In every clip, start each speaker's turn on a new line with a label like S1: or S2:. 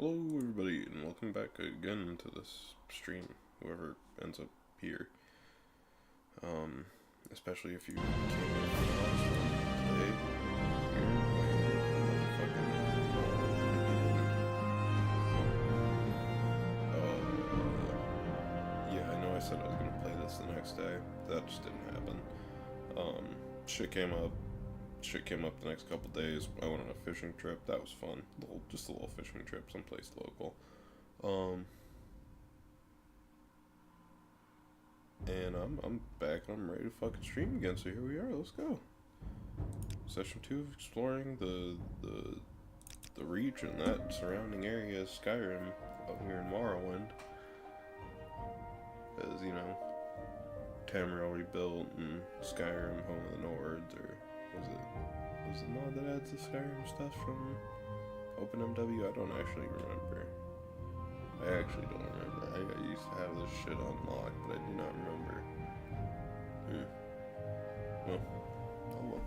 S1: Hello everybody and welcome back again to this stream, whoever ends up here. Especially if you came in from the last one today. You're playing yeah, I know I said I was gonna play this the next day. That just didn't happen. Shit came up the next couple days. I went on a fishing trip. That was fun. Just a little fishing trip someplace local. And I'm back and I'm ready to fucking stream again. So here we are. Let's go. Session 2 of exploring the reach and that surrounding area of Skyrim up here in Morrowind. As you know, Tamriel rebuilt and Skyrim, Home of the Nords, or was the mod that adds the Skyrim stuff from OpenMW? I don't actually remember. I actually don't remember. I used to have this shit unlocked, but I do not remember. Well, oh well.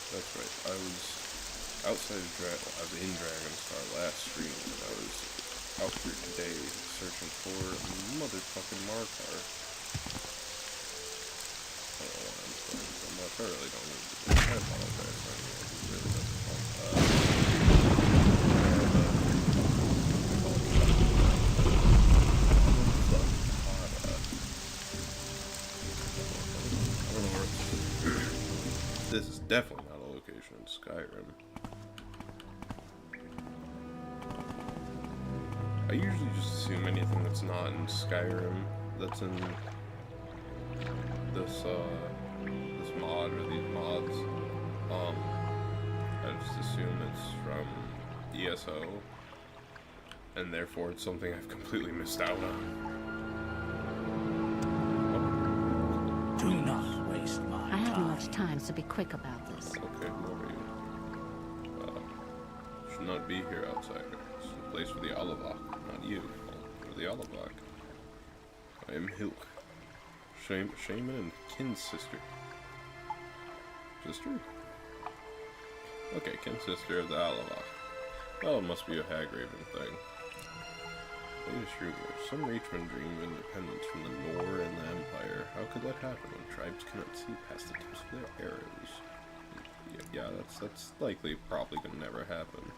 S1: That's right. I was outside of I was in Dragonstar last stream, and I was out here today searching for a motherfucking Markar. I don't know why I'm swearing so much. I really don't need to do it. I apologize for anyone who really doesn't want I don't know where this is definitely not a location in Skyrim. I usually just assume anything that's not in Skyrim that's in this this mod or these mods. I just assume it's from ESO, and therefore it's something I've completely missed out on.
S2: Do not waste my time.
S3: I haven't much time, so be quick about this.
S1: Okay, who are you? Should not be here, outsider. This is a place for the Alavak, not you. For the Alavak. I am Hilk, shaman and kin sister. Sister? Okay, kin sister of the Alavak. Oh, it must be a Hagraven thing. Latest rumors. Some Reachmen dream of independence from the Nor and the Empire. How could that happen when tribes cannot see past the tips of their arrows? Yeah, that's likely probably gonna never happen.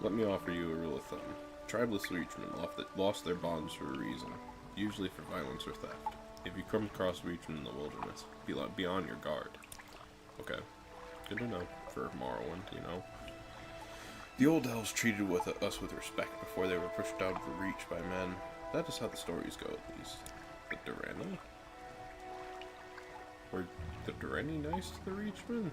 S1: Let me offer you a rule of thumb. Tribeless Reachmen lost their bonds for a reason, usually for violence or theft. If you come across Reachmen in the wilderness, be on your guard. Okay, good to know for Morrowind, you know. The old elves treated us with respect before they were pushed out of the reach by men. That is how the stories go, at least. The Durrani? Were the Durrani nice to the Reachmen?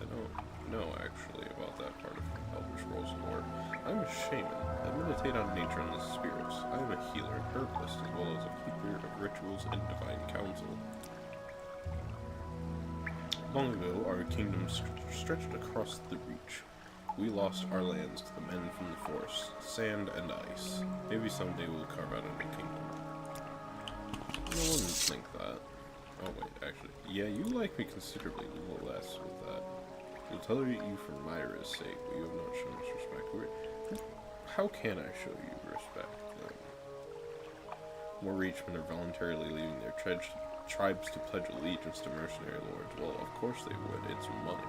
S1: I don't know, actually, about that part of Elder Scrolls lore. I'm a shaman. I meditate on nature and the spirits. I am a healer and herbalist, as well as a keeper of rituals and divine counsel. Long ago, our kingdom stretched across the reach. We lost our lands to the men from the forest, sand and ice. Maybe someday we'll carve out a new kingdom. No one would think that. Oh wait, actually, yeah, you like me considerably less with that. We'll tolerate you for Myra's sake, but you have not shown us respect. How can I show you respect? More Reachmen are voluntarily leaving their tribes to pledge allegiance to mercenary lords. Well, of course they would. It's money.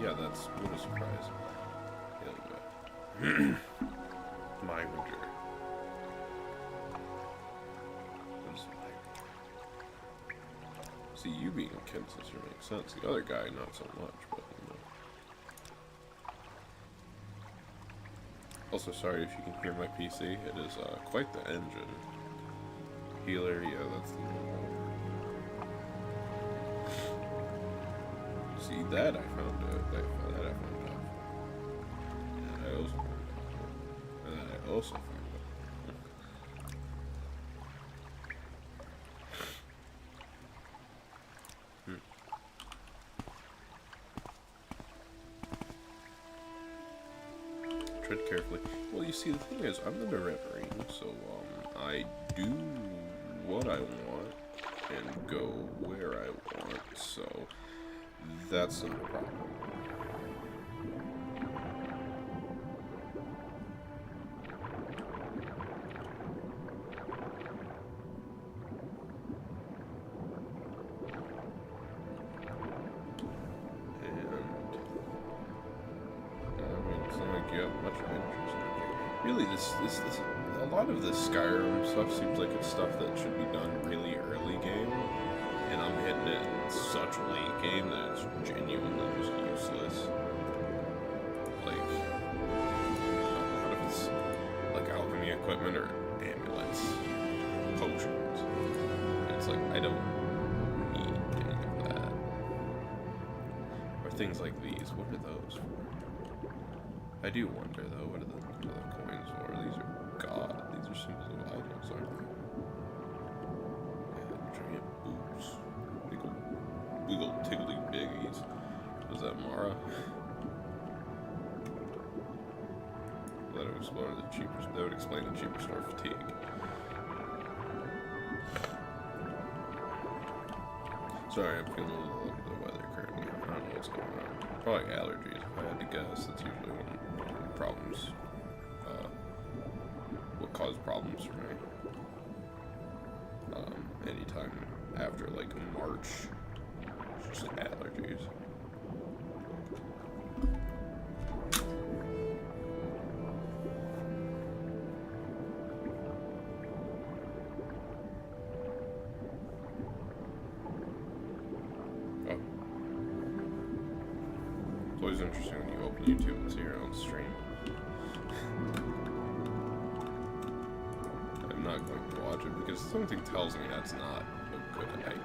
S1: Yeah, that's what a surprise. Yeah, my winter. What is my See, you being a kin sister makes sense. The other guy, not so much, but you know. Also, sorry if you can hear my PC. It is quite the engine. Healer, yeah, that's the normal. See, that I found it. That I found out. And I also found out. And then I also found out. Tread carefully. Well, you see, the thing is, I'm the Marine, so, I do what I want and go where I want, so that's not a problem. Really, this a lot of this Skyrim stuff seems like it's stuff that should be done really early game, and I'm hitting it in such late game that it's genuinely just useless. Like, a lot of it's like alchemy equipment or amulets, potions. It's like, I don't need any of that. Or things like these, what are those for? I do wonder though, what are the coins for? These are God. These are symbols of items, aren't they? Yeah, giant boots. Big old tiggly biggies. Was that Mara? That would explain the cheaper. That would explain the cheaper store fatigue. Sorry, I'm feeling a little under the weather currently. I don't know what's going on. Probably allergies. If I had to guess, that's usually one of the problems. What caused problems for me. Anytime after like March, it's just allergies. It's always interesting when you open YouTube and see your own stream. I'm not going to watch it because something tells me that's not a good idea.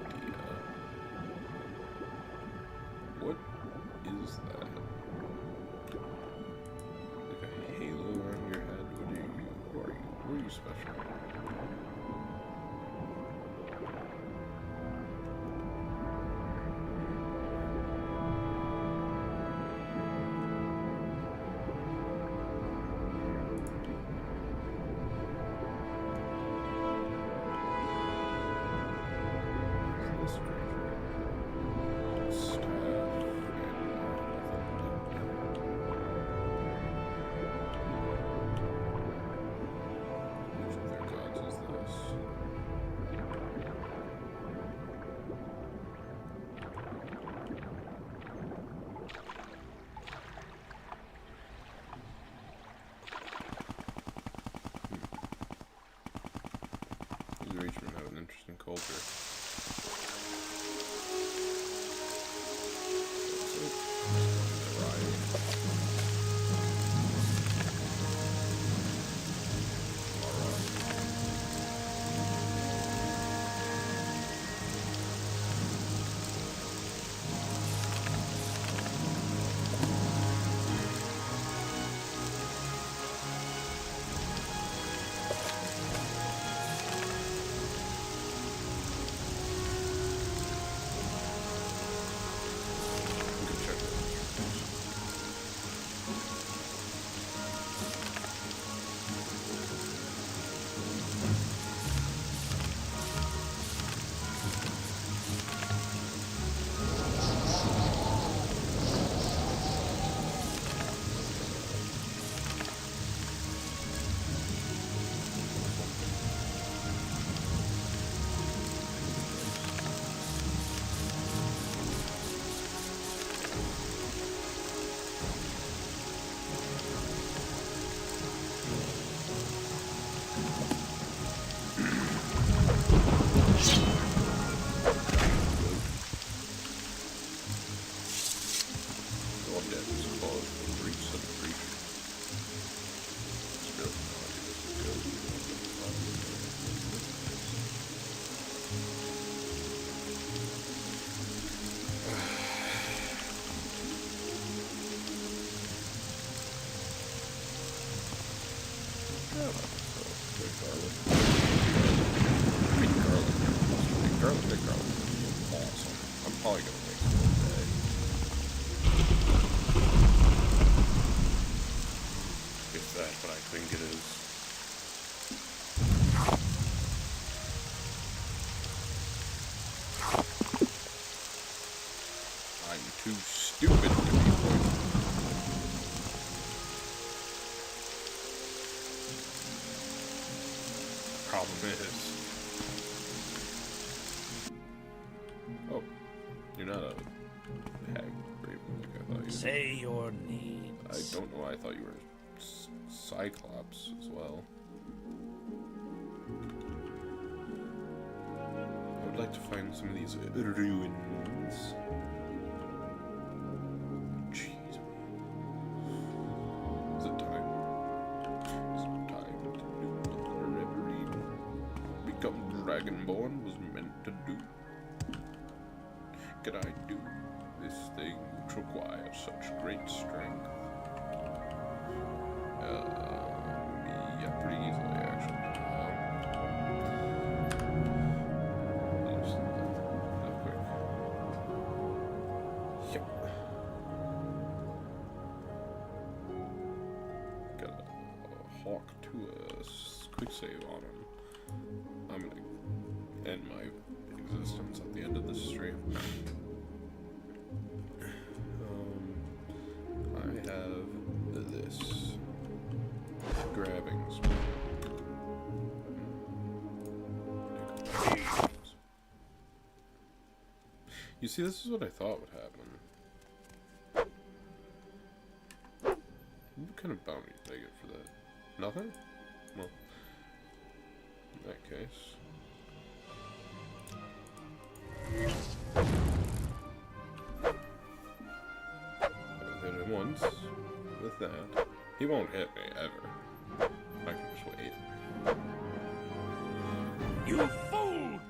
S1: What is that? Like a halo around your head? What are you? Who are you? Who are you special? Reachman have an interesting culture. big garlic is awesome. I'm probably gonna make some today. If that's what I think it is. I'm too stupid to be poisoned. Problem is... Oh, you're not a hag raven like I thought you were.
S2: Say your needs.
S1: I don't know why I thought you were Cyclops as well. I would like to find some of these ruins. Jeez. Is it time? Is it time to do what the reverie become dragonborn was meant to do? Can I do this thing which requires such great strength? Yeah, pretty easily actually. Just that quick. Yep. Got a hawk to a quick save on him. I'm gonna end my existence at the end of this stream. I have this grabbing speed. You see, this is what I thought would happen. What kind of bounty did I get for that? Nothing? Well, in that case. I'll hit him once with that. He won't hit me ever. I can just wait.
S2: You fool!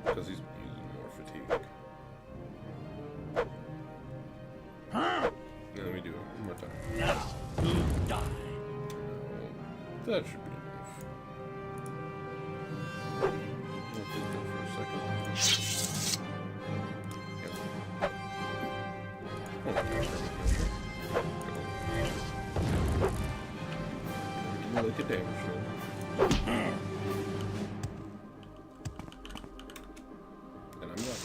S1: Because he's using more fatigue.
S2: Huh?
S1: Now let me do it one more time.
S2: Now you die.
S1: That should be enough. We'll just go for a second. Yep. Oh, give me like a damage roll. And I'm done.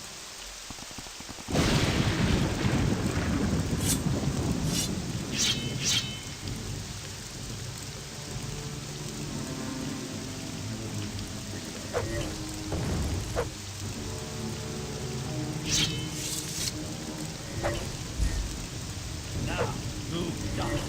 S2: Now you die.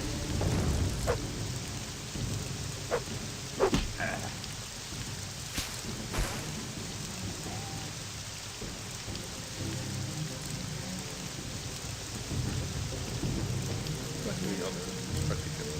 S1: Like any other particular.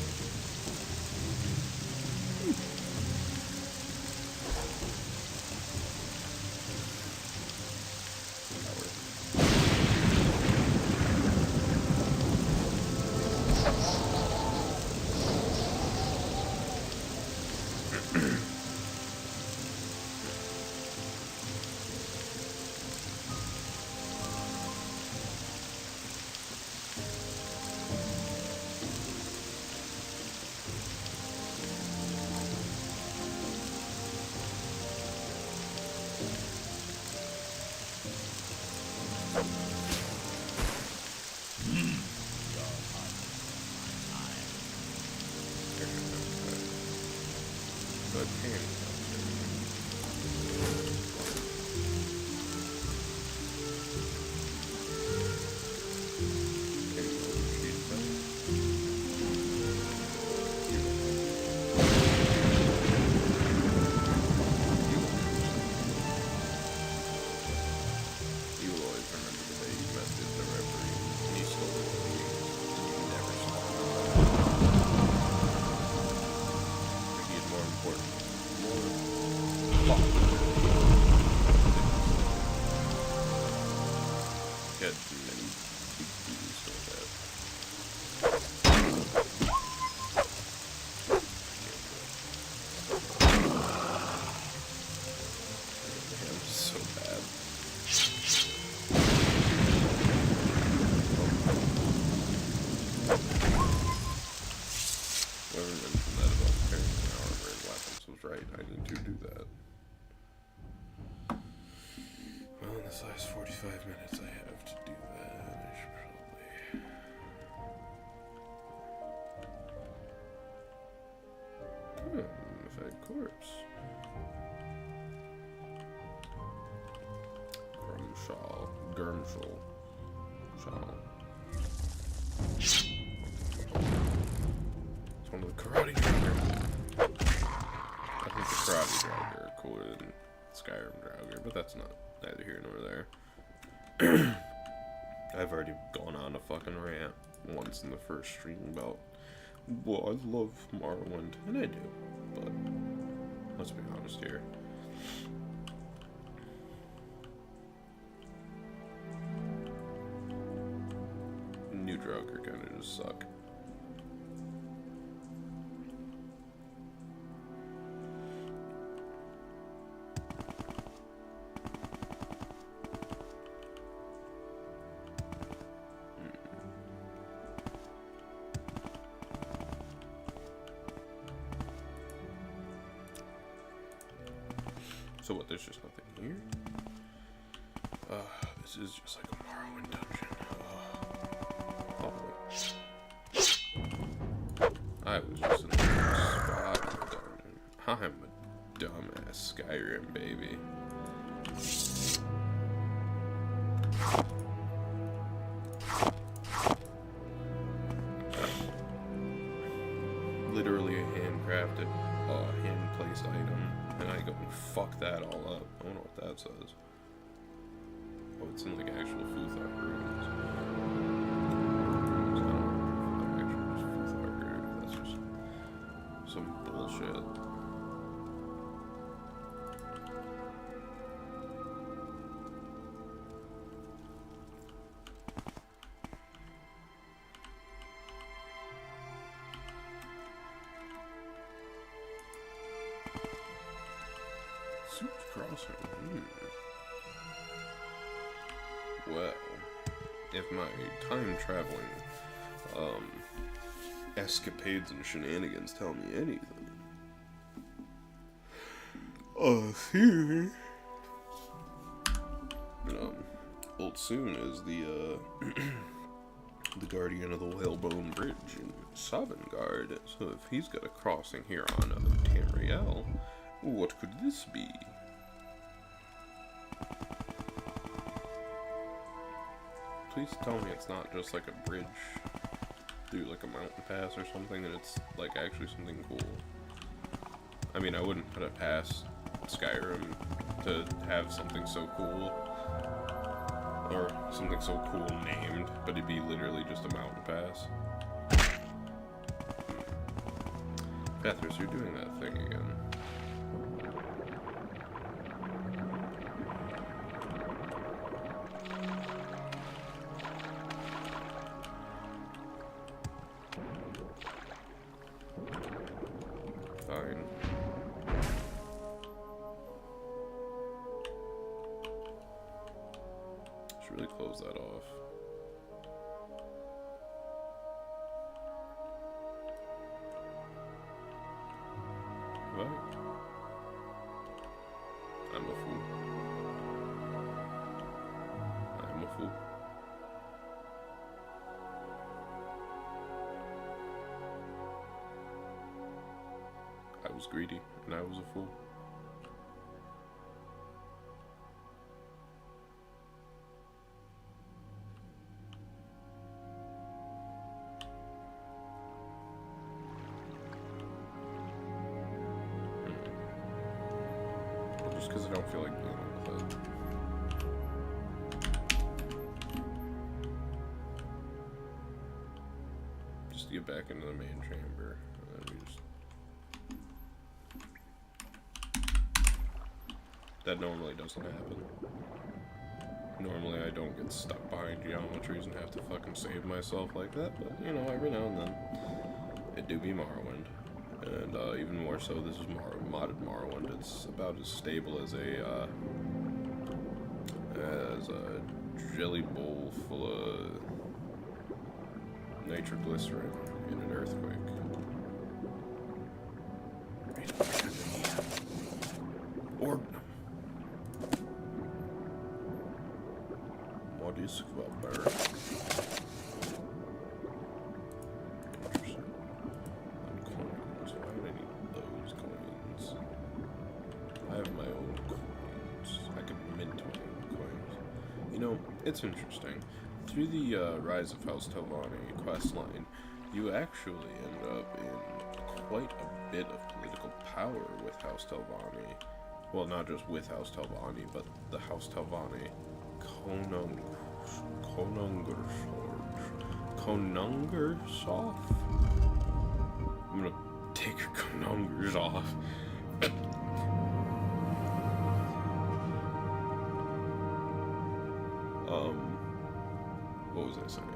S1: But you will always remember the day you met the referee and he stole the keys and you never saw him. He had more important, more he had many big duties to look at. I can't do it. was right. I need to do that. Well, in this last 45 minutes, I have to do that. I should probably... fed corpse. Gurmshal. Shal. It's one of the karate draugr. I think the karate draugr are cooler than Skyrim draugr, but that's neither here nor there. I've already gone on a fucking rant once in the first stream about, well, I love Morrowind, and I do, but let's be honest here. New draugr kind of just suck. So what, there's just nothing here? This is just like a Morrowind dungeon. I was just in the spot, darn it. I'm a dumbass Skyrim baby. Literally a handcrafted, hand-placed item, and I go and fuck that all up. I don't know what that says. Oh, it's in like actual Futhar ruins. Some bullshit. Soup crossing. Well, if my time traveling escapades and shenanigans tell me anything, here, Old Soon is the the guardian of the Whalebone Bridge in Sovngarde, so if he's got a crossing here on Tamriel, what could this be? Please tell me it's not just like a bridge through like a mountain pass or something, and it's like actually something cool. I mean, I wouldn't put it past Skyrim to have something so cool, or something so cool named, but it'd be literally just a mountain pass. Bethers, you're doing that thing again. Fine. Should really close that off. What? I'm a fool. I'm a fool. I was greedy, and I was a fool. Well, just because I don't feel like dealing with it. Just to get back into the main chamber, and then we just... That normally doesn't happen. Normally I don't get stuck behind geometries and have to fucking save myself like that, but, you know, every now and then, it do be Morrowind. And, even more so, this is modded Morrowind. It's about as stable as a jelly bowl full of nitroglycerin in an earthquake. Squabber. Interesting. And coins. Why would I need those coins? I have my own coins. I could mint my own coins. You know, it's interesting. Through the Rise of House Telvanni questline, you actually end up in quite a bit of political power with House Telvanni. Well, not just with House Telvanni, but the House Telvanni Konungersof? I'm gonna take your Konungers off. What was I saying?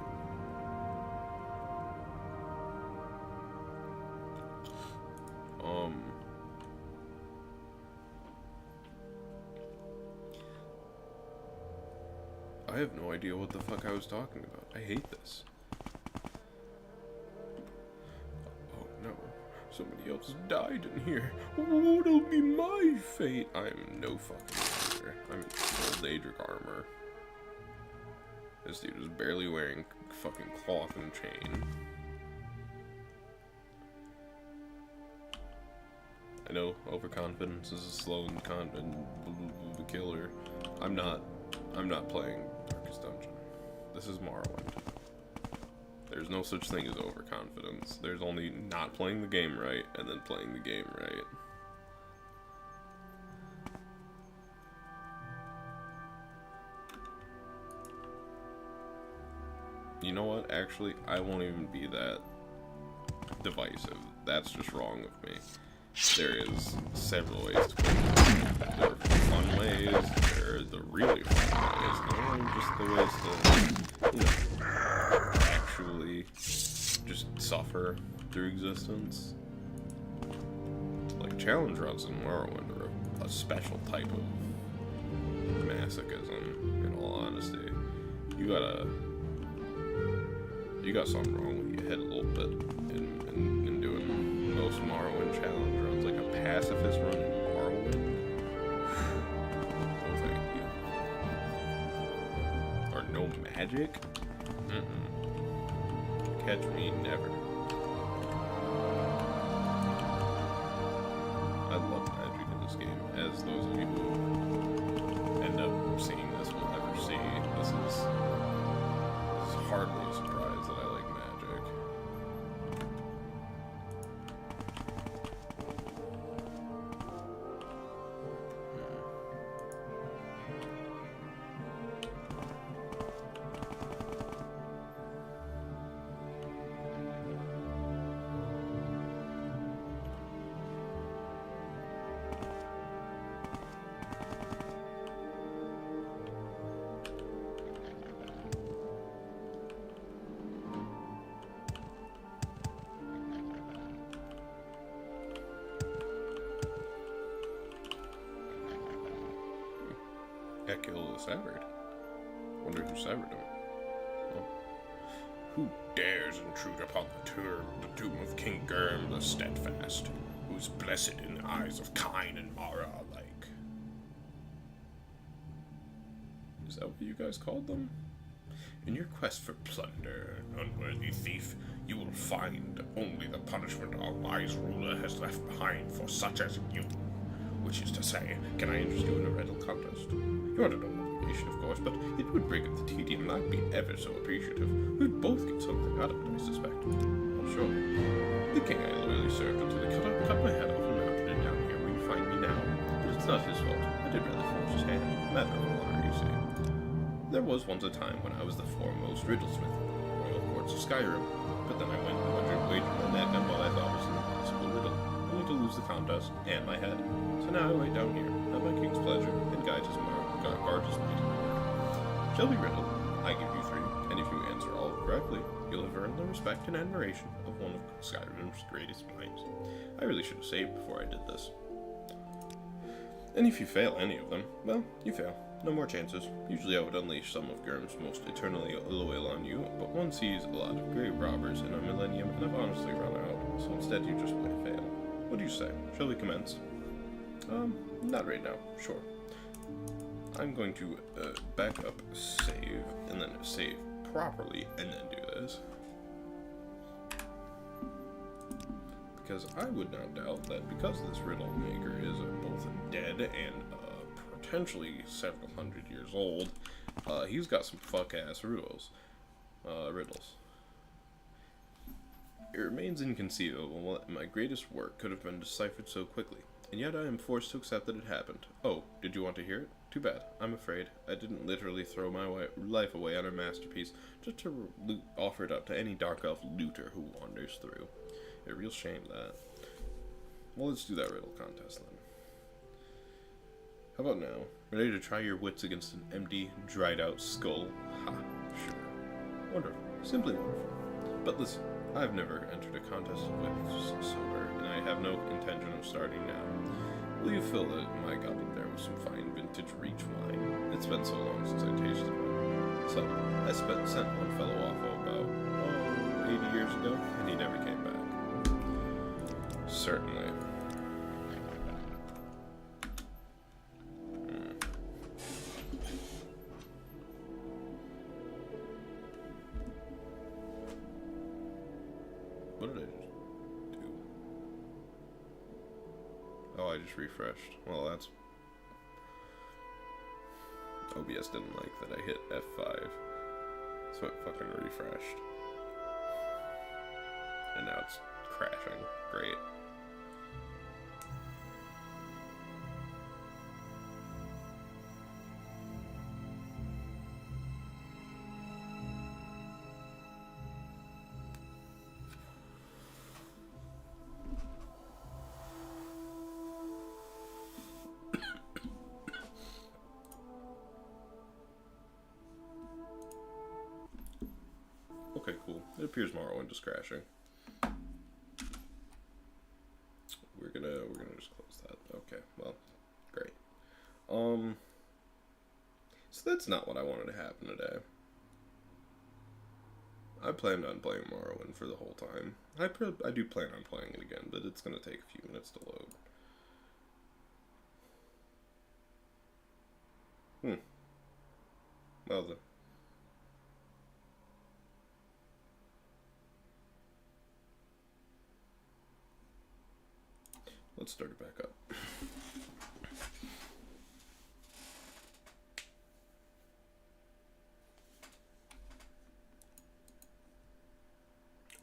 S1: I have no idea what the fuck I was talking about. I hate this. Oh no. Somebody else has died in here. What'll be my fate? I am no fucking leader. I'm in full Daedric armor. This dude is barely wearing fucking cloth and chain. I know overconfidence is a slow and killer. I'm not playing Darkest Dungeon. This is Morrowind. There's no such thing as overconfidence. There's only not playing the game right and then playing the game right. You know what? Actually, I won't even be that divisive. That's just wrong with me. There is several ways to play. There are fun ways, there are the really fun ways, and just the ways to, you know, actually just suffer through existence. Like, challenge runs in Morrowind are a special type of masochism, in all honesty. You got something wrong with your head a little bit in doing most Morrowind challenge runs, like a pacifist run in Morrowind. No thank you. Or no magic? Catch me never. I love magic in this game, as those of you who end up seeing this will never see. This is hardly a surprise that I like magic. Ekil the Severed. Wonder who severed him. Oh. Who dares intrude upon the tomb of King Gurm the Steadfast, who is blessed in the eyes of Kine and Mara alike? Is that what you guys called them? In your quest for plunder, unworthy thief, you will find only the punishment our wise ruler has left behind for such as you. Which is to say, can I interest you in a riddle contest? You're under no obligation, of course, but it would break up the tedium, and I'd be ever so appreciative. We'd both get something out of it, I suspect. Oh, sure. The king I loyally served until he cut my head off and mounted it down here where you find me now. But it's not his fault. I did rather force his hand. Matter of honor, you see. There was once a time when I was the foremost riddlesmith in the royal courts of Skyrim, but then I went and wagered my neck on what I thought was an impossible riddle, only to lose the contest and my head. So now I wait down here, at my king's pleasure, and guard his mighty work. Shall be riddled. I give you 3, and if you answer all correctly, you'll have earned the respect and admiration of one of Skyrim's greatest minds. I really should have saved before I did this. And if you fail any of them, well, you fail. No more chances. Usually I would unleash some of Gurm's most eternally loyal on you, but one sees a lot of grave robbers in a millennium, and I've honestly run out, so instead you just play fail. What do you say? Shall we commence? Not right now. Sure. I'm going to back up, save, and then save properly, and then do this. Because I would not doubt that because this riddle maker is both dead and potentially several hundred years old, he's got some fuck-ass riddles. It remains inconceivable that my greatest work could have been deciphered so quickly, and yet I am forced to accept that it happened. Oh, did you want to hear it? Too bad. I'm afraid I didn't literally throw my life away on a masterpiece just to offer it up to any dark elf looter who wanders through. A real shame that. Well, let's do that riddle contest then. How about now? Ready to try your wits against an empty, dried out skull? Ha, sure. Wonderful. Simply wonderful. But listen, I've never entered a contest with sober, and I have no intention of starting now. Will you fill my goblet there with some fine vintage Reach wine? It's been so long since I tasted one. So, I sent one fellow off about 80 years ago, and he never came back. Certainly. What did I just do? Oh, I just refreshed. Well, that's... OBS didn't like that I hit F5. So it fucking refreshed. And now it's crashing. Great. Okay, cool. It appears Morrowind is crashing. We're gonna just close that. Okay, well, great. So that's not what I wanted to happen today. I planned on playing Morrowind for the whole time. I do plan on playing it again, but it's gonna take a few minutes to load. Well then. Let's start it back up.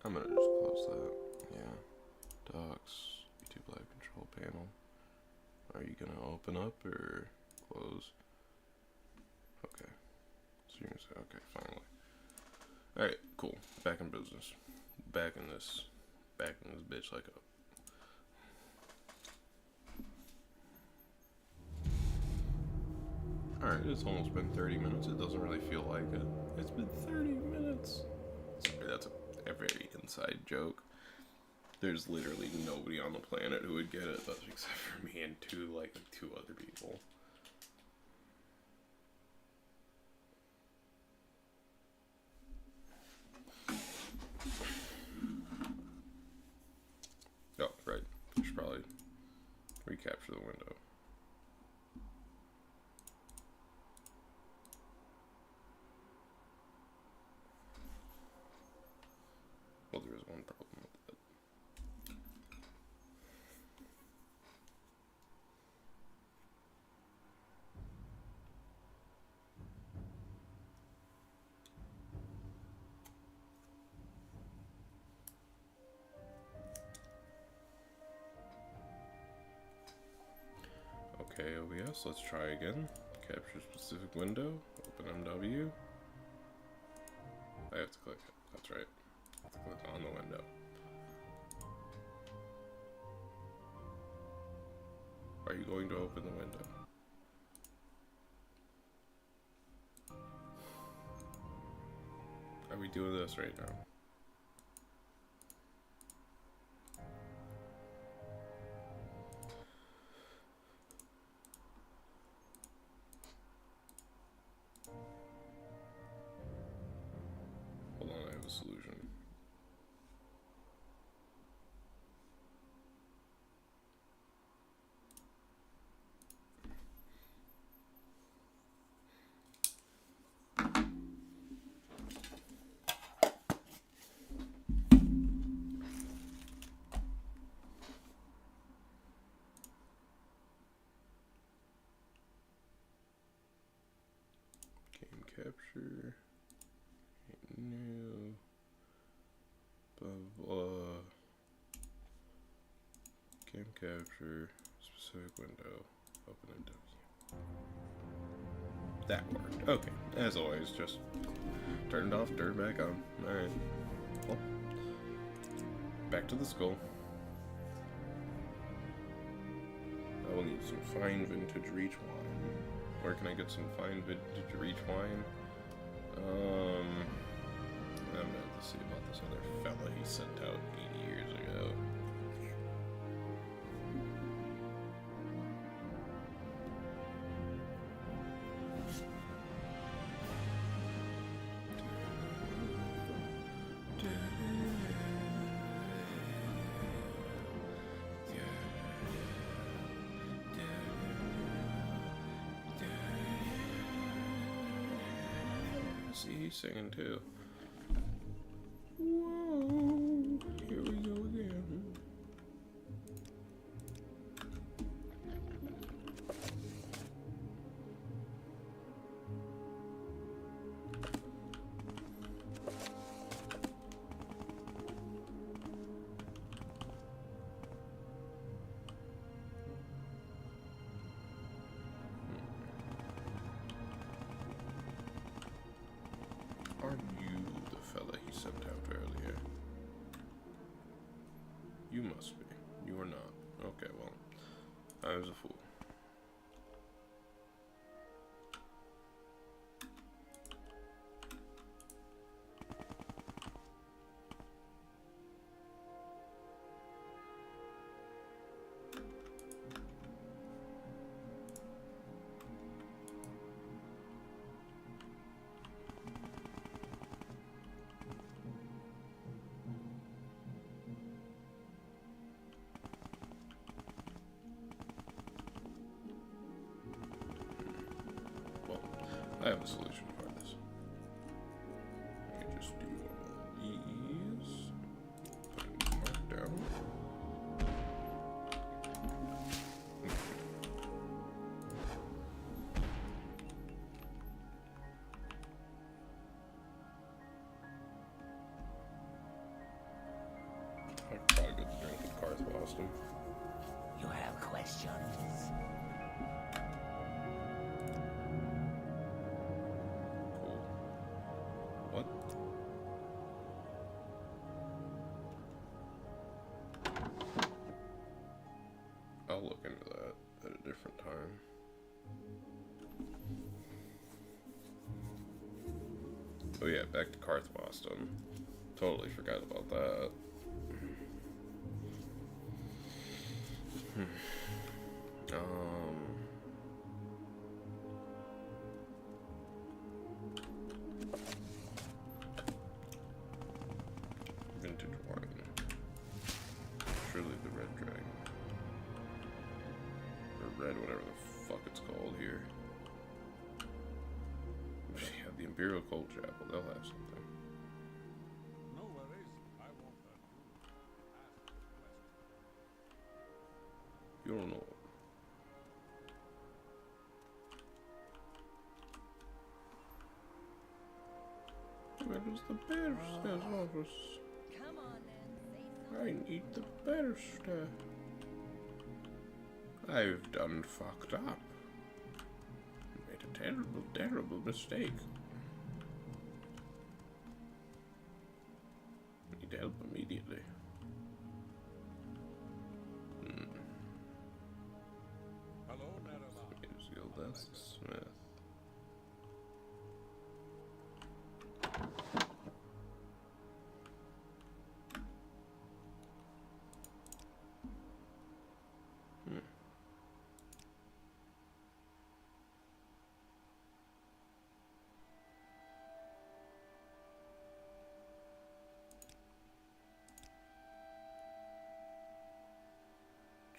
S1: I'm gonna just close that. Yeah. Docs, YouTube Live Control Panel. Are you gonna open up or close? Okay. So you're gonna say, okay, finally. Alright, cool. Back in business. Back in this bitch like a... Alright, it's almost been 30 minutes. It doesn't really feel like it. It's been 30 minutes. Sorry, that's a very inside joke. There's literally nobody on the planet who would get it, except for me and two other people. Oh, right. I should probably recapture the window. Well, there is one problem with that. Okay, OBS, let's try again. Capture specific window, OpenMW. I have to click it, that's right. I have to click on the window. Are you going to open the window? Are we doing this right now? Hold on, I have a solution. capture. New. Blah blah. Game capture. Specific window. OpenMW. That worked. Okay. As always, just turn it off, turn it back on. Alright. Well, back to the skull. I will need some fine vintage reach wine. Where can I get some fine vintage reach wine? I'm gonna have to see about this other fella he sent out 80 years ago. See, he's singing too. Whoa, here we go again. Are you the fella he sent out earlier? You must be. You are not. Okay, well, I was a fool. I have a solution for this. I can just do all these. Put a mark down. I could probably get the drink with Carth Boston.
S2: You have questions?
S1: What? I'll look into that at a different time. Oh yeah, back to Carth Boston. Totally forgot about that. Vintage wine. Surely the red dragon. Or red, whatever the fuck it's called here. Yeah, the Imperial Cold Chapel, they'll have something.
S4: No worries. I won't hurt you. Ask the question.
S1: You don't know. Where does the better stuff office?
S5: Come on then, say
S1: I need the better stuff. I've done fucked up. Made a terrible, terrible mistake. Need help immediately.
S4: Hello, Narada.
S1: Here's Gildas Smith.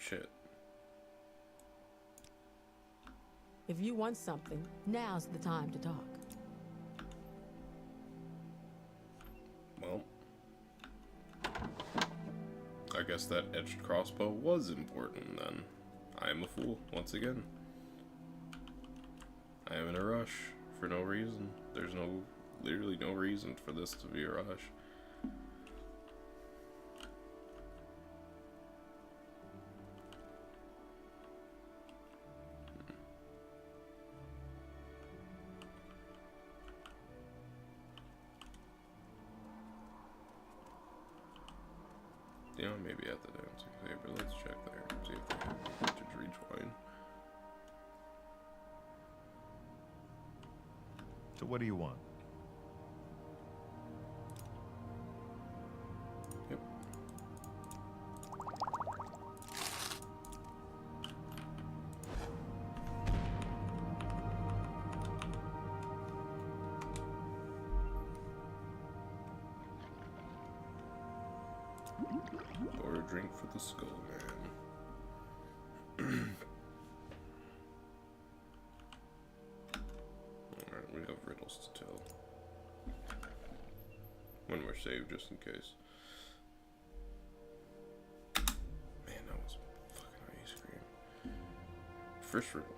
S1: Shit.
S6: If you want something, now's the time to talk.
S1: Well, I guess that etched crossbow was important then. I am a fool, once again. I am in a rush for no reason. There's literally no reason for this to be a rush. You know, maybe at the dance okay, but let's check there. See if they have to rejoin.
S7: So what do you want?
S1: Yep. Or a drink for the skull man. Alright, we have riddles to tell. When we're saved, just in case. Man, that was fucking ice cream. First riddle.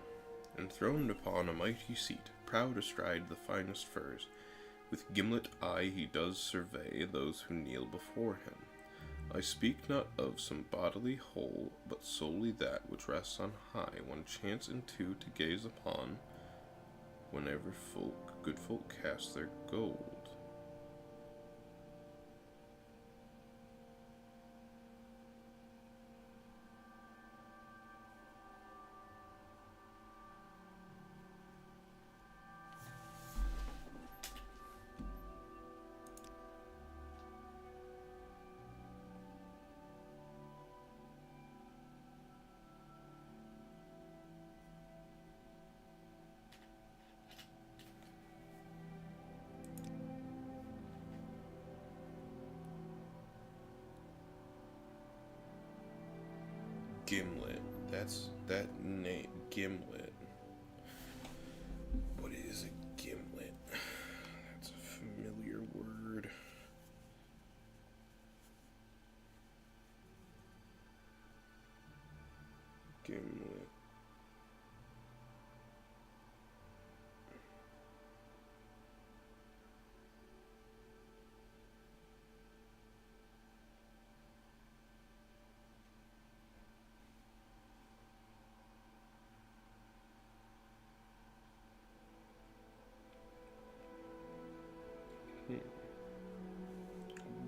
S1: Enthroned upon a mighty seat, proud astride the finest furs, with gimlet eye he does survey those who kneel before him. I speak not of some bodily whole, but solely that which rests on high, one chance and two to gaze upon, whenever good folk cast their gold. Gimlet. That's that name. Gimlet. What is a gimlet? That's a familiar word. Gimlet.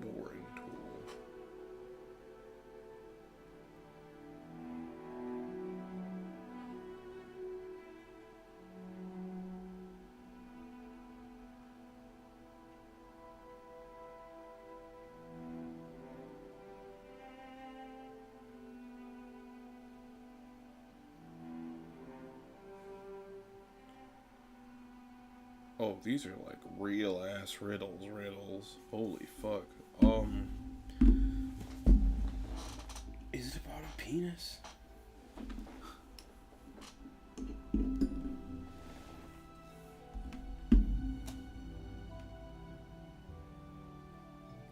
S1: Boring tool. Oh, these are like real ass riddles. Holy fuck. Is it about a penis?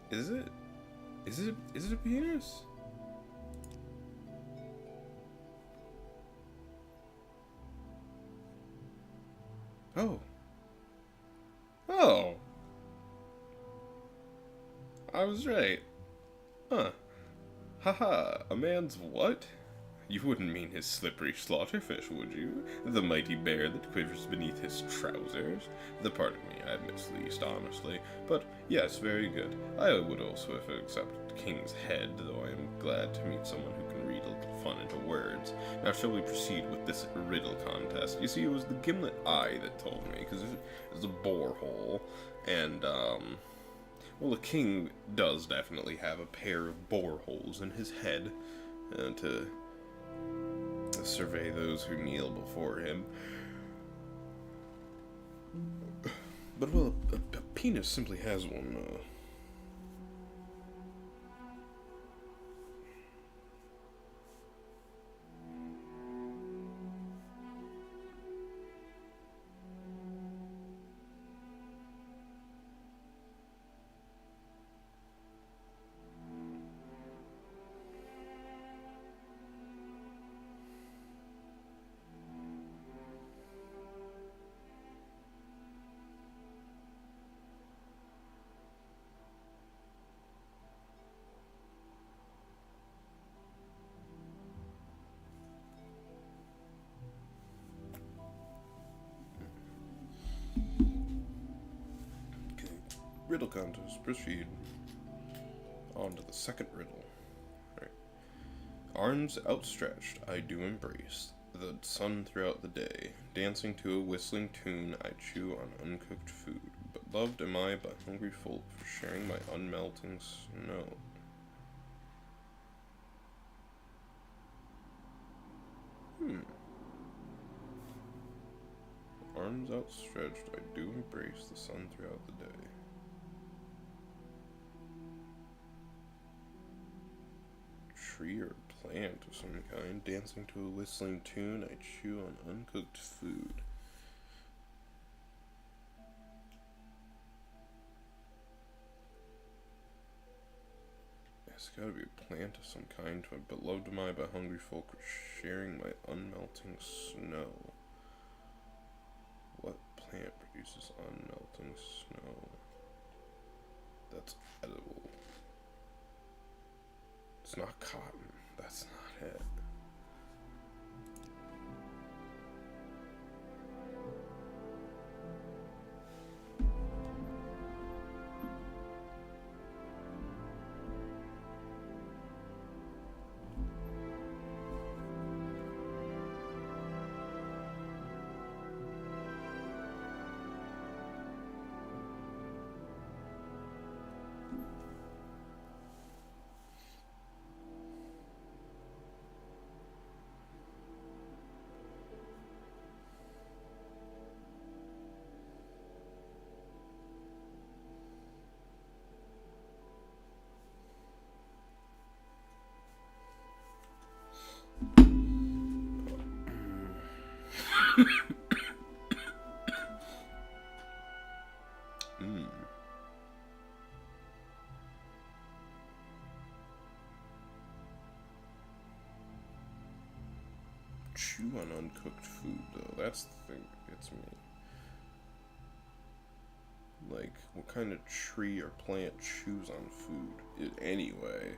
S1: Is it? Is it a penis? Oh. Oh. I was right. Huh. Haha, a man's what? You wouldn't mean his slippery slaughterfish, would you? The mighty bear that quivers beneath his trousers? Pardon me, I misleased, honestly. But, yes, very good. I would also have accepted King's head, though I am glad to meet someone who can read a little fun into words. Now, shall we proceed with this riddle contest? You see, it was the gimlet eye that told me, because it was a borehole, and, well, the king does definitely have a pair of boreholes in his head, to survey those who kneel before him. But, well, a penis simply has one, Riddle contest. Proceed. On to the second riddle. Alright. Arms outstretched, I do embrace the sun throughout the day. Dancing to a whistling tune, I chew on uncooked food. But loved am I by hungry folk for sharing my unmelting snow. Arms outstretched, I do embrace the sun throughout the day. Tree or plant of some kind, dancing to a whistling tune, I chew on uncooked food. It's gotta be a plant of some kind, but loved am I by hungry folk, sharing my unmelting snow. What plant produces unmelting snow that's edible? It's not cotton. That's not it. Chew on uncooked food, though. That's the thing that gets me. Like, what kind of tree or plant chews on food anyway?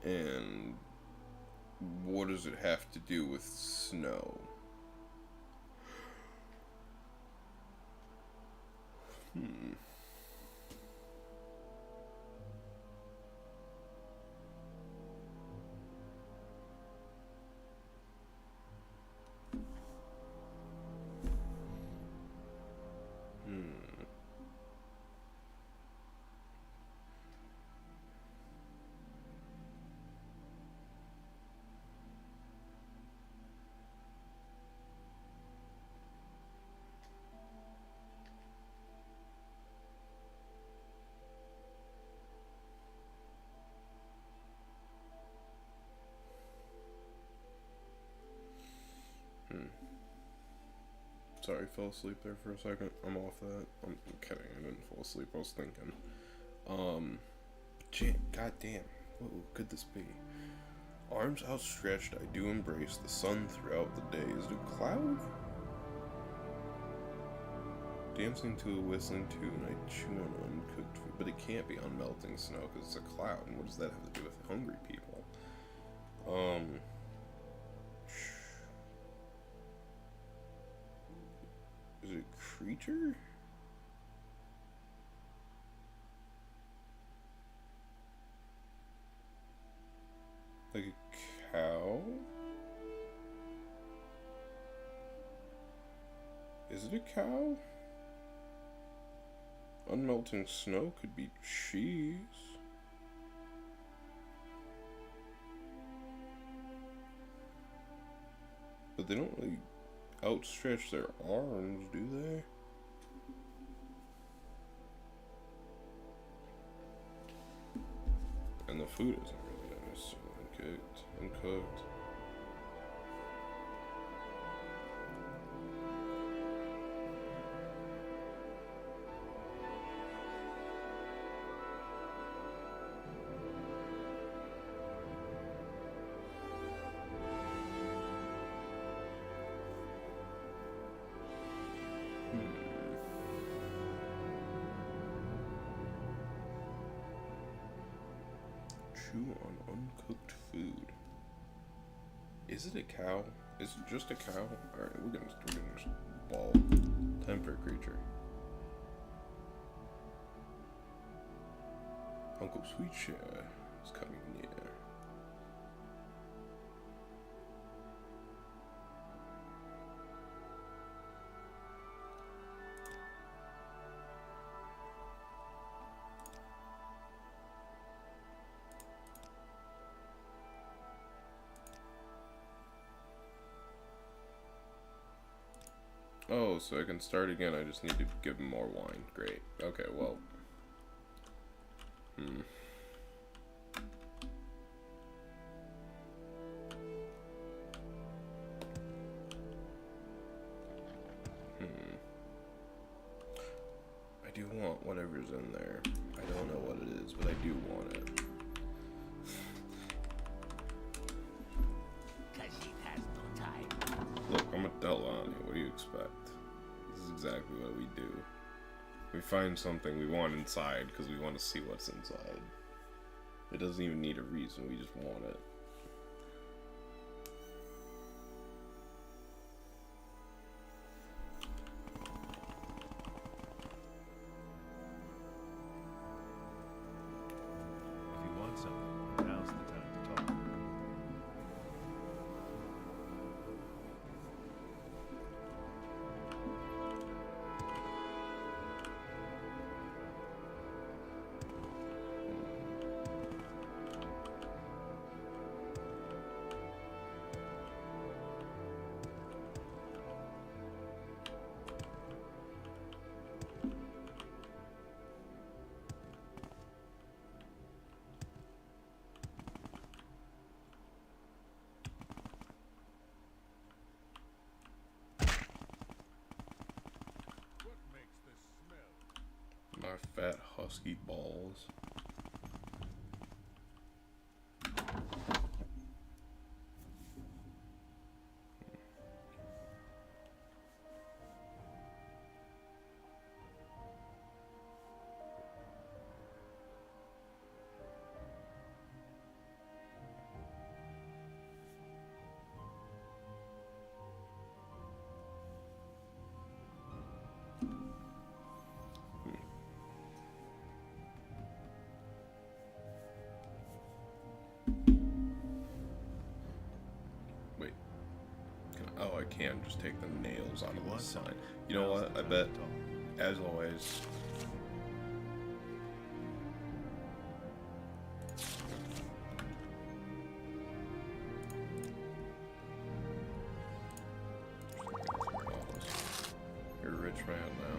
S1: And what does it have to do with snow? Sorry, fell asleep there for a second. I'm off that. I'm kidding. I didn't fall asleep. I was thinking. Goddamn. What could this be? Arms outstretched, I do embrace the sun throughout the day. Is it a cloud? Dancing to a whistling tune, I chew on uncooked food. But it can't be unmelting snow because it's a cloud. And what does that have to do with hungry people? Is it a creature? Like a cow? Is it a cow? Unmelting snow could be cheese. But they don't really outstretch their arms, do they? And the food isn't really necessarily uncooked. Chew on uncooked food. Is it a cow? Is it just a cow? Alright, we're gonna just ball. Time for a creature. Uncle Sweetshare is coming near. Oh, so I can start again. I just need to give him more wine. Great. Okay, well. I do want whatever's in there. I don't know what it is, but I do want it.
S2: Cause he has no time.
S1: Look, I'm a Delani. What do you expect? This is exactly what we do. We find something we want inside because we want to see what's inside. It doesn't even need a reason, we just want it.
S4: If you want something, now's the time to talk. What makes this smell?
S1: My fat husky balls. Wait. Oh, I can just take the nails out of this sign. You know what? I bet, as always, you're a rich man now.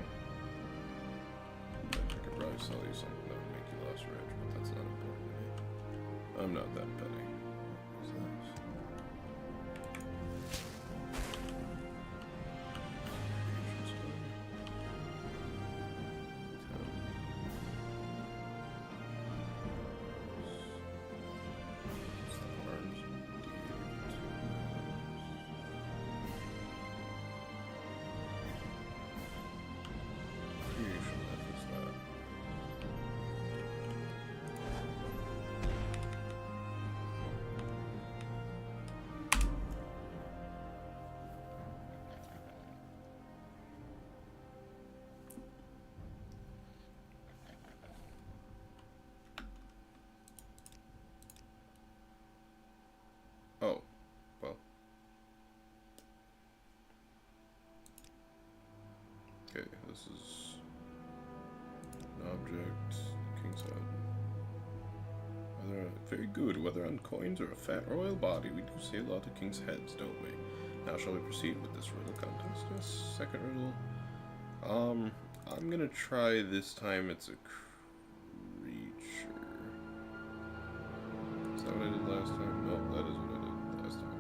S1: I could probably sell you something that would make you less rich, but that's not important to me. I'm not that petty. What's this? Oh, well. Okay, this is an object, king's head. Very good, whether on coins or a fat royal body, we do see a lot of king's heads, don't we? Now shall we proceed with this riddle contest? Yes, second riddle. I'm gonna try this time it's a creature. Is that what I did last time? No, that is what I did last time.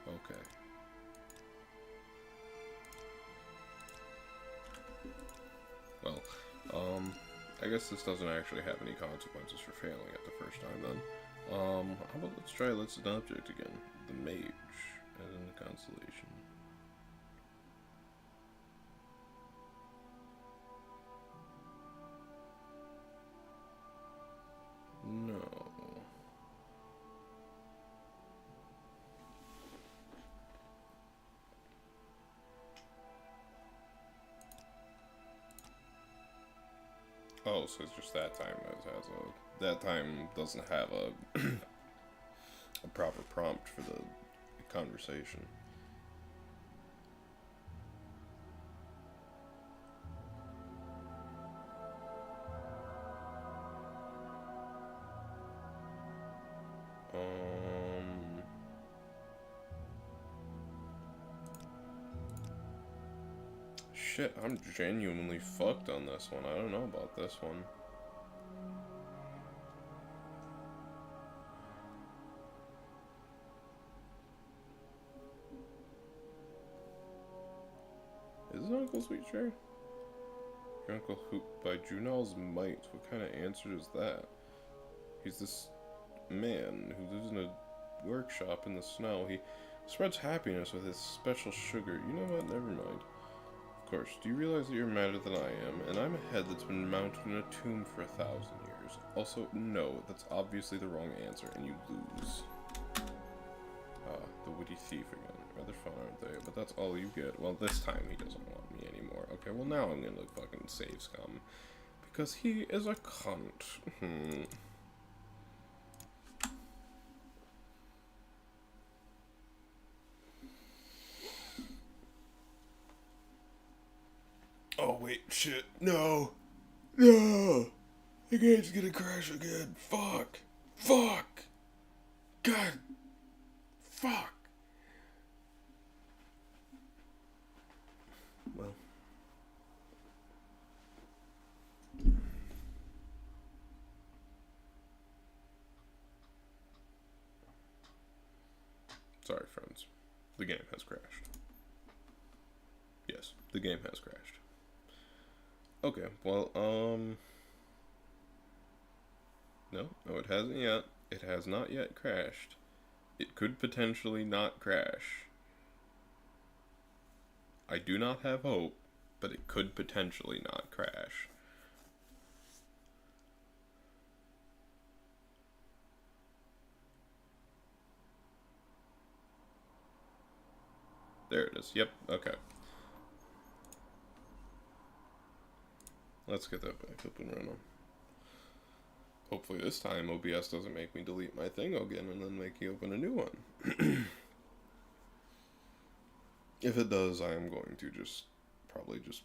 S1: Okay. Well, I guess this doesn't actually have any consequences for failing it the first time then. How about let's an object again. The mage, as in the constellation. Oh, so it's just that time that has a... That time doesn't have a... a proper prompt for the conversation. Shit, I'm genuinely fucked on this one. I don't know about this one. Is it Uncle Sweet Cherry? Your Uncle Hoop by Junel's Might. What kind of answer is that? He's this man who lives in a workshop in the snow. He spreads happiness with his special sugar. You know what? Never mind. Of course, do you realize that you're madder than I am? And I'm a head that's been mounted in a tomb for 1,000 years. Also, no, that's obviously the wrong answer, and you lose. The witty thief again. Rather fun, aren't they? But that's all you get. Well, this time he doesn't want me anymore. Okay, well now I'm gonna fucking save Scum. Because he is a cunt. Oh, wait, shit. No. No. The game's gonna crash again. Fuck. Fuck. God. Fuck. Well. Sorry, friends. The game has crashed. Yes, the game has crashed. Okay, well, no, it hasn't yet. It has not yet crashed. It could potentially not crash. I do not have hope, but it could potentially not crash. There it is. Yep, okay. Let's get that back up and running. Hopefully this time OBS doesn't make me delete my thing again and then make you open a new one. If it does, I am going to probably just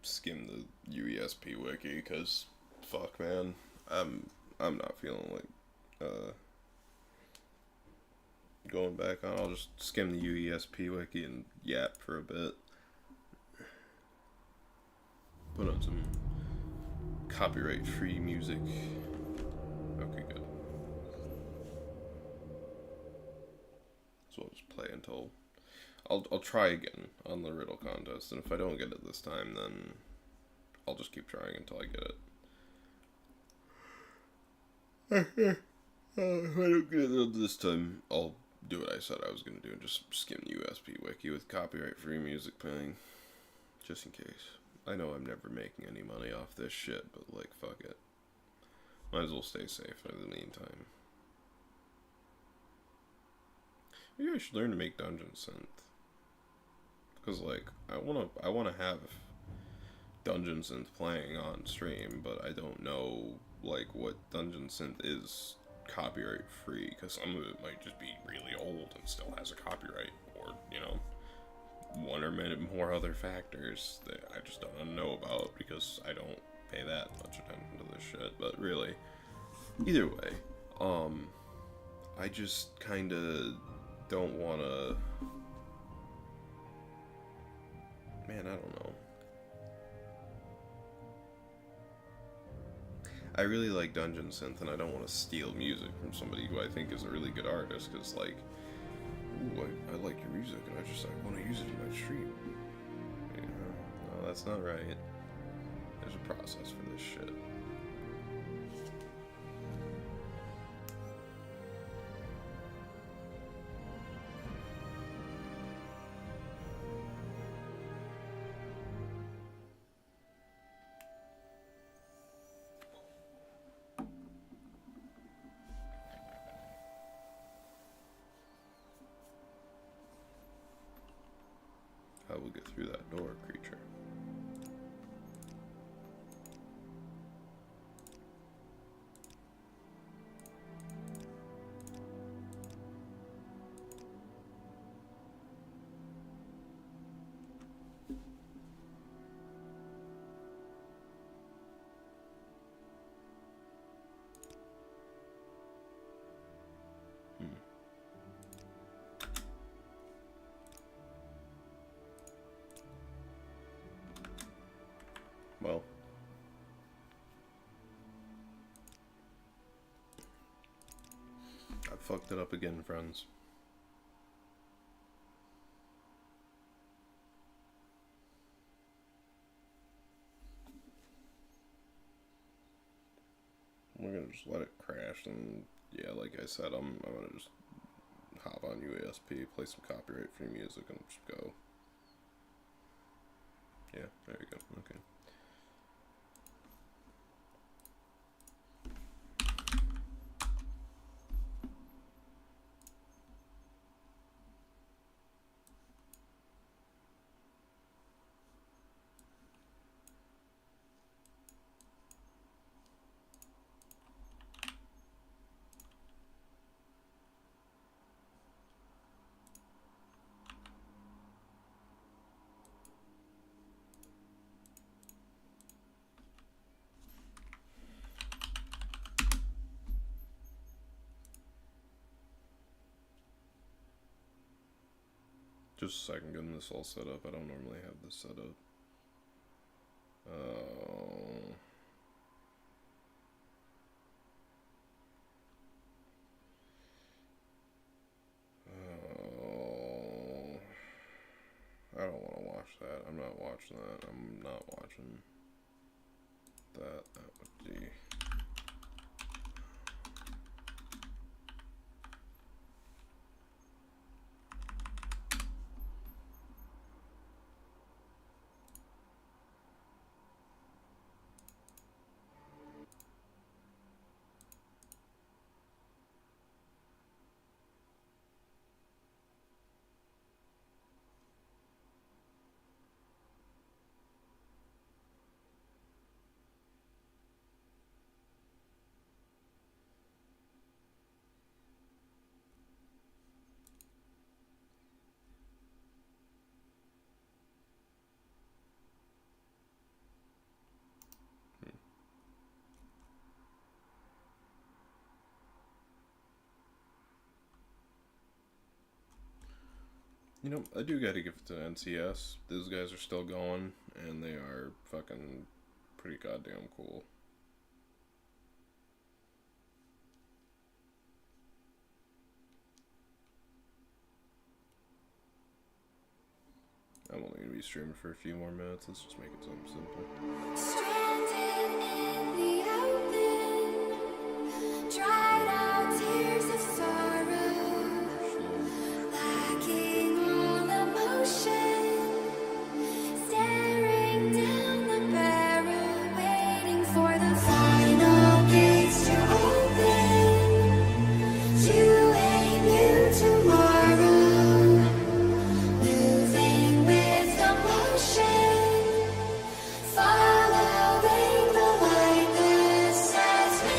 S1: skim the UESP wiki, because fuck, man, I'm not feeling like going back on. I'll just skim the UESP wiki and yap for a bit. Put on some copyright-free music. Okay, good. So I'll just play until... I'll try again on the riddle contest, and if I don't get it this time, then I'll just keep trying until I get it. If I don't get it this time, I'll do what I said I was going to do and just skim the USB wiki with copyright-free music playing. Just in case. I know I'm never making any money off this shit, but, like, fuck it. Might as well stay safe for the meantime. Maybe I should learn to make Dungeon Synth. Because, like, I wanna have Dungeon Synth playing on stream, but I don't know, like, what Dungeon Synth is copyright free, because some of it might just be really old and still has a copyright, or, you know, one or many more other factors that I just don't know about, because I don't pay that much attention to this shit. But really, either way, I just kinda don't wanna... Man, I don't know. I really like Dungeon Synth, and I don't want to steal music from somebody who I think is a really good artist, because, like, ooh, I like your music, and I want to use it in my stream. You know, no, that's not right. There's a process for this shit. How we'll get through that door, creature. fucked it up again, friends. We're gonna just let it crash, and yeah, like I said, I'm gonna just hop on UASP, play some copyright-free music, and just go. Yeah, there we go. Okay. Just a second, getting this all set up. I don't normally have this set up. I don't want to watch that. I'm not watching that. I'm not watching that. That would be... You know, I do gotta give it to NCS. Those guys are still going, and they are fucking pretty goddamn cool. I'm only gonna be streaming for a few more minutes. Let's just make it something simple.
S5: Stranded in the open, dried out tears of sorrow, lacking all emotion, staring down the barrel, waiting for the final gates to open to a new tomorrow, moving with the motion, following the light that sets me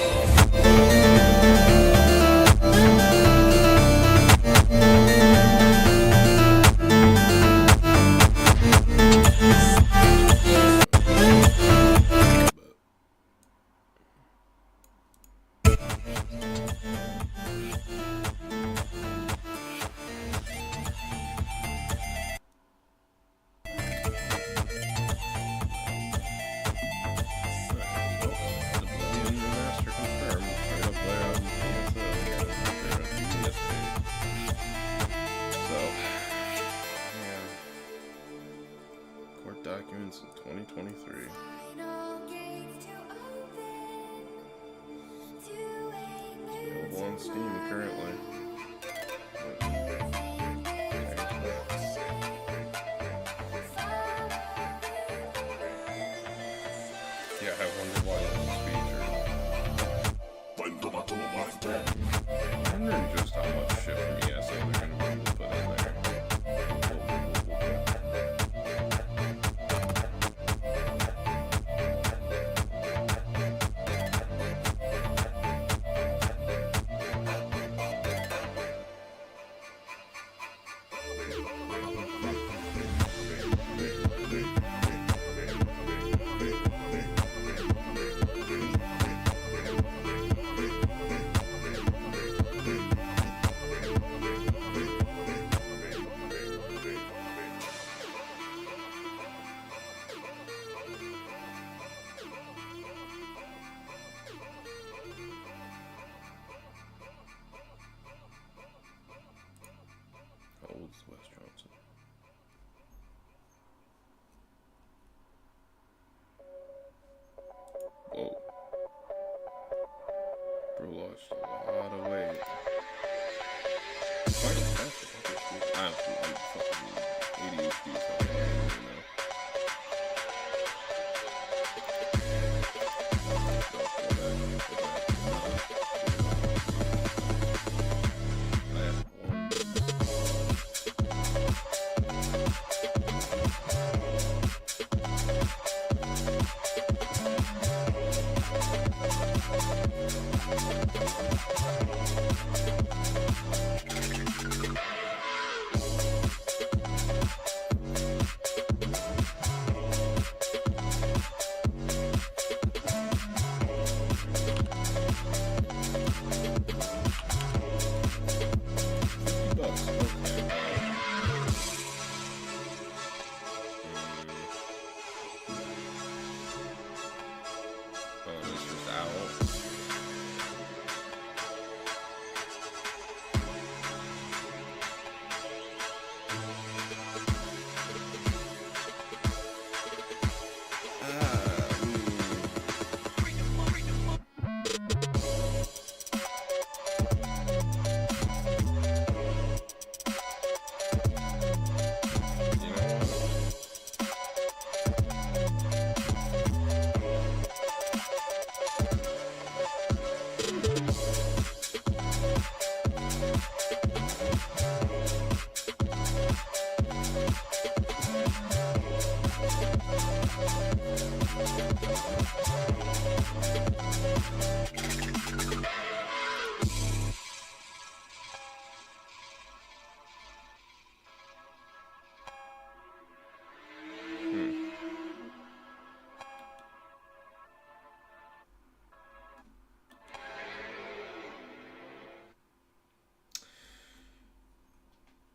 S1: Documents in 2023.
S5: final gates to open to a new
S1: Available on Steam currently. Yeah, I wonder why this is featured. I'm wondering just how much shit from ESA they're gonna be able to put in there. Johnson. Whoa. Bro lost a lot of weight. Quite impressive. I'm fucking ADHD, so I don't even know.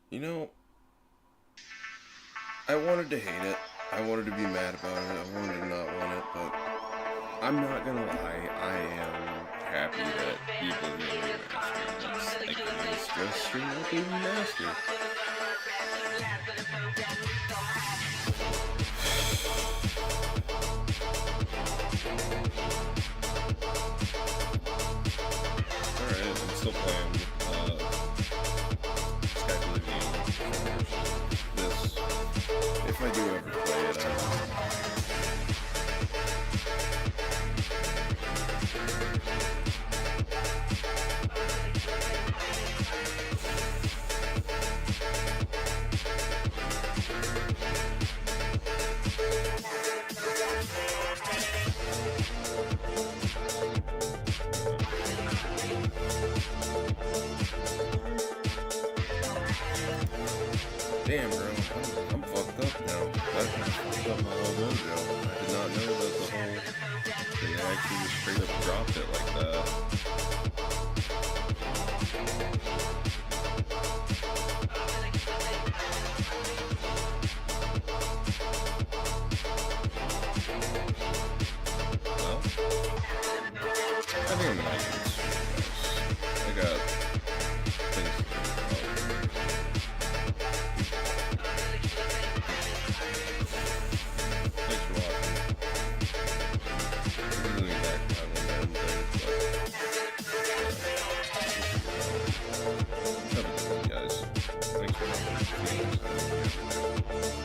S1: You know, I wanted to hate it. I wanted to be mad about it. I wanted to not want it, but I'm not gonna lie. I am happy that the Oblivion remaster is like it's just straight up a remaster. Alright, I'm still playing this. If I do ever play it, damn, bro, I'm fucked up now. That fucked up my whole mojo. I did not know that the whole thing actually just straight up dropped it like that. Well, I think I'm gonna like this. I got things to think about. Thanks for watching. I'm really back to having them things, but have a good one, guys. Thanks for watching. See you next time.